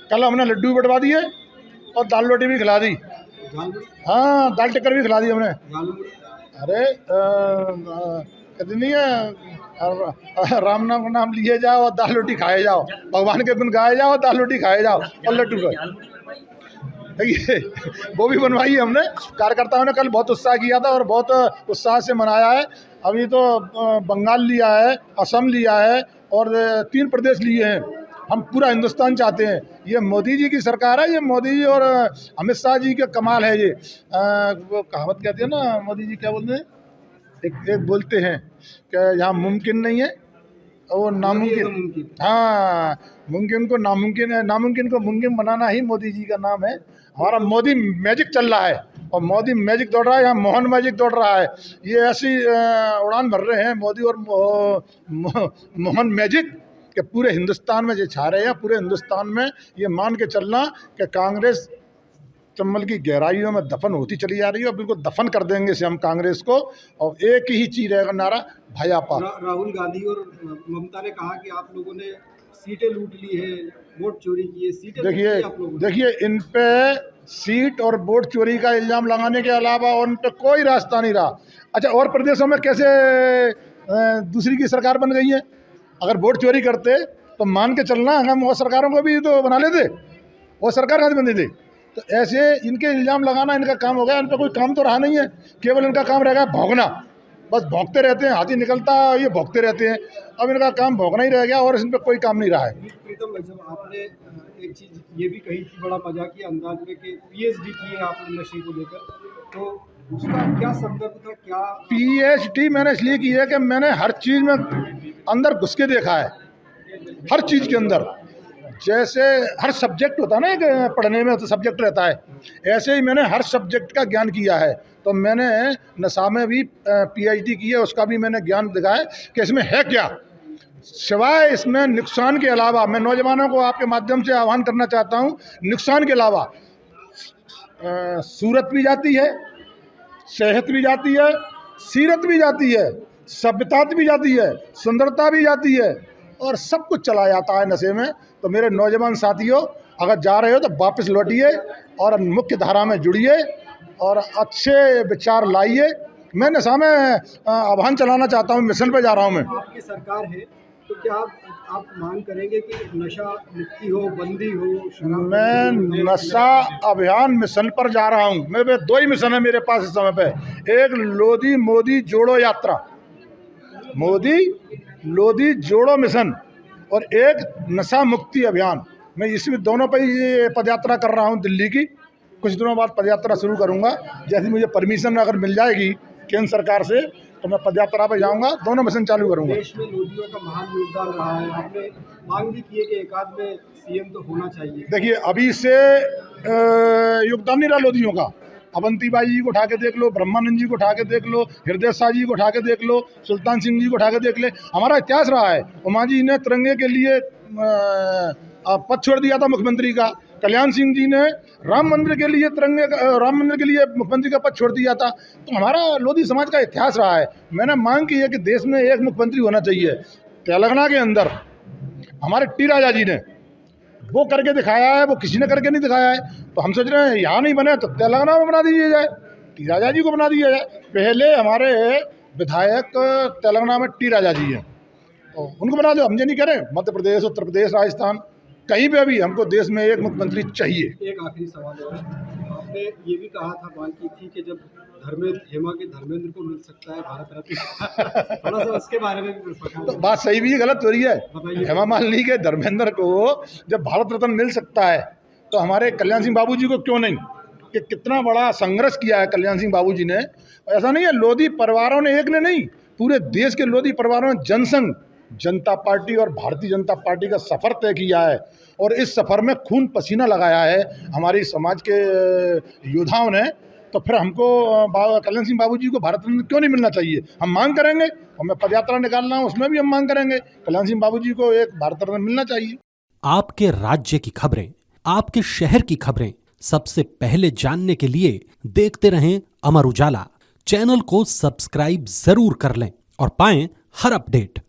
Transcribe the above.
कल हमने लड्डू भी बंटवा दिए और दाल रोटी भी खिला दी। हाँ, दाल टिक्कर भी खिला दी हमने। अरे कहते नहीं है, राम नाम नाम लिए जाओ और दाल रोटी खाए जाओ, भगवान के गुण गाए जाओ, दाल रोटी खाए जाओ और लड्डू खाए। देखिए वो भी बनवाई है हमने। कार्यकर्ताओं ने कल बहुत उत्साह किया था और बहुत उत्साह से मनाया है। अभी तो बंगाल लिया है, असम लिया है और 3 प्रदेश लिए हैं। हम पूरा हिंदुस्तान चाहते हैं। ये मोदी जी की सरकार है, ये मोदी जी और अमित शाह जी का कमाल है। ये वो कहावत कहते हैं ना, मोदी जी क्या बोलते हैं, एक बोलते हैं कि यहाँ मुमकिन नहीं है वो नामुमकिन। हाँ, मुमकिन को नामुमकिन है, नामुमकिन को मुमकिन बनाना ही मोदी जी का नाम है। हमारा मोदी मैजिक चल रहा है और मोदी मैजिक दौड़ रहा है, यहाँ मोहन मैजिक दौड़ रहा है। ये ऐसी उड़ान भर रहे हैं मोदी और मोहन मैजिक कि पूरे हिंदुस्तान में ये छा रहे हैं। पूरे हिंदुस्तान में ये मान के चलना कि कांग्रेस चंबल की गहराइयों में दफन होती चली जा रही है और बिल्कुल दफन कर देंगे इसे हम कांग्रेस को। और एक ही चीज रहेगा नारा, भाजपा। राहुल गांधी और ममता ने कहा कि आप लोगों ने सीटें लूट ली है, वोट चोरी की है, सीटें। देखिए इन पे सीट और वोट चोरी का इल्जाम लगाने के अलावा उन पे कोई रास्ता नहीं रहा। अच्छा, और प्रदेशों में कैसे दूसरी की सरकार बन गई है? अगर वोट चोरी करते तो मान के चलना हम वो सरकारों को भी तो बना लेते, वो सरकार कहाँ से बनी थी। तो ऐसे इनके इल्ज़ाम लगाना इनका काम हो गया। इन पर कोई काम तो रहा नहीं है, केवल इनका काम रहेगा भौंकना। बस भौंकते रहते हैं, हाथी निकलता ये भौंकते रहते हैं। अब इनका काम भौंकना ही रह गया और इन पर कोई काम नहीं रहा है। प्रीतम भाई साहब, आपने एक चीज़ ये भी कही थी बड़ा मजाकिया अंदाज में कि पीएचडी की है आपने नशे को लेकर, तो उसका क्या संदर्भ था? क्या पीएचडी मैंने इसलिए की है कि मैंने हर चीज़ में अंदर घुस के देखा है, हर चीज़ के अंदर। जैसे हर सब्जेक्ट होता है ना, एक पढ़ने में तो सब्जेक्ट रहता है, ऐसे ही मैंने हर सब्जेक्ट का ज्ञान किया है। तो मैंने नशा में भी पीएचडी की है, उसका भी मैंने ज्ञान दिखा है कि इसमें है क्या। सिवाय इसमें नुकसान के अलावा, मैं नौजवानों को आपके माध्यम से आह्वान करना चाहता हूँ, नुकसान के अलावा सूरत भी जाती है, सेहत भी जाती है, सीरत भी जाती है, सभ्यता भी जाती है, सुंदरता भी जाती है और सब कुछ चला जाता है नशे में। तो मेरे नौजवान साथियों, अगर जा रहे हो तो वापस लौटिए और मुख्य धारा में जुड़िए और अच्छे विचार लाइए। मैं नशा में आह्वान चलाना चाहता हूँ, मिशन पे जा रहा हूँ मैं। आपकी सरकार है तो क्या आप मांग करेंगे कि नशा मुक्ति हो, बंदी हो? मैं नशा अभियान मिशन पर जा रहा हूँ। मेरे 2 ही मिशन है मेरे पास इस समय पे। एक लोधी मोदी जोड़ो यात्रा, मोदी लोधी जोड़ो मिशन, और एक नशा मुक्ति अभियान। मैं इसमें दोनों पर ही पद यात्रा कर रहा हूँ दिल्ली की। कुछ दिनों बाद पद यात्रा शुरू करूँगा, जैसे मुझे परमिशन अगर मिल जाएगी केंद्र सरकार से तो मैं पद यात्रा पर जाऊँगा, दोनों मिशन चालू करूँगा। देश में लोधियों का महान योगदान रहा है, आपने मांग भी की है कि एकाध में सीएम तो होना चाहिए। देखिए अभी से योगदान नहीं रहा लोधियों का। अवंतीबाई जी को उठा के देख लो, ब्रह्मानंद जी को उठा के देख लो, हृदय शाह जी को उठा के देख लो, सुल्तान सिंह जी को उठा के देख ले। हमारा इतिहास रहा है। उमा जी ने तिरंगे के लिए पद छोड़ दिया था मुख्यमंत्री का। कल्याण सिंह जी ने राम मंदिर के लिए राम मंदिर के लिए मुख्यमंत्री का पद छोड़ दिया था। तो हमारा लोधी समाज का इतिहास रहा है। मैंने मांग की है कि देश में एक मुख्यमंत्री होना चाहिए। तेलंगाना के अंदर हमारे टी राजा जी ने वो करके दिखाया है, वो किसी ने करके नहीं दिखाया है। तो हम सोच रहे हैं यहाँ नहीं बने तो तेलंगाना में बना दीजिए जाए, टी राजा जी को बना दिया जाए। पहले हमारे विधायक तेलंगाना में टी राजा जी हैं, तो उनको बना दो। हम ये नहीं करें, मध्य प्रदेश, उत्तर प्रदेश, राजस्थान, कहीं पे भी हमको देश में एक मुख्यमंत्री चाहिए। एक आखिरी सवाल है, आपने ये भी कहा था, बात की थी कि जब हेमा के धर्मेंद्र को मिल सकता है भारत रत्न, थोड़ा सा उसके बारे में भी तो बात सही भी है, गलत हो रही है। हेमा मालिनी के धर्मेंद्र को जब भारत रत्न मिल सकता है तो हमारे कल्याण सिंह बाबू जी को क्यों नहीं? कि कितना बड़ा संघर्ष किया है कल्याण सिंह बाबू जी ने। ऐसा नहीं है लोधी परिवारों ने, एक ने नहीं, पूरे देश के लोधी परिवारों ने जनसंघ, जनता पार्टी और भारतीय जनता पार्टी का सफ़र तय किया है और इस सफ़र में खून पसीना लगाया है हमारी समाज के योद्धाओं ने। तो फिर हमको कल्याण सिंह बाबू जी को भारत रत्न क्यों नहीं मिलना चाहिए? हम मांग करेंगे और मैं पदयात्रा निकाल रहा हूँ, उसमें भी हम मांग करेंगे कल्याण सिंह बाबू जी को एक भारत रत्न मिलना चाहिए। आपके राज्य की खबरें, आपके शहर की खबरें सबसे पहले जानने के लिए देखते रहें अमर उजाला। चैनल को सब्सक्राइब जरूर कर लें और पाएं हर अपडेट।